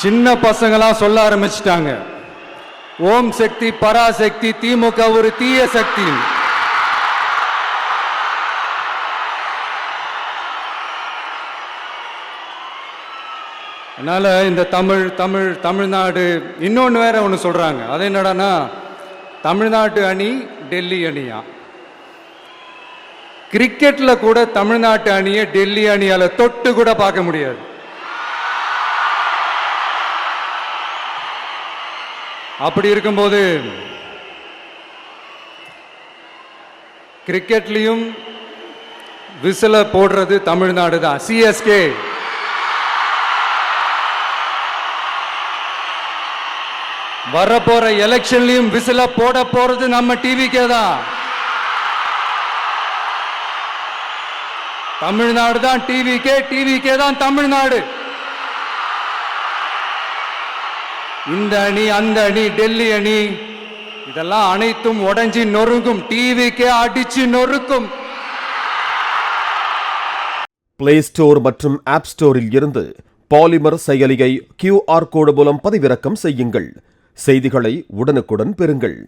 சின்ன பசங்களாம் சொல்ல ஆரம்பிச்சிட்டாங்க, ஓம் சக்தி பராசக்தி, திமுக ஒரு தீய சக்தி. அதனால இந்த தமிழ்நாடு இன்னொன்று வேற ஒன்று சொல்றாங்க. அது என்னடான்னா, தமிழ்நாட்டு அணி டெல்லி அணியா. கிரிக்கெட்ல கூட தமிழ்நாட்டு அணியை டெல்லி அணியால தொட்டு கூட பார்க்க முடியாது. அப்படி இருக்கும்போது கிரிக்கெட்லயும் விசில போடுறது தமிழ்நாடு தான், சிஎஸ்கே. வரப்போற எலெக்ஷன்லயும் விசில போட போறது நம்ம டிவிக்கே தான். தமிழ்நாடு தான் டிவிக்கே, டிவிக்கே தான் தமிழ்நாடு. இந்த அணி அந்த அணி டெல்லி அணி இதெல்லாம் அனைத்தும் உடைஞ்சி நொறுங்கும், டிவிக்கே அடிச்சு நொறுக்கும். பிளே ஸ்டோர் மற்றும் ஆப் ஸ்டோரில் இருந்து பாலிமர் செயலியை QR கோடு மூலம் பதிவிறக்கம் செய்யுங்கள். செய்திகளை உடனுக்குடன் பெறுங்கள்.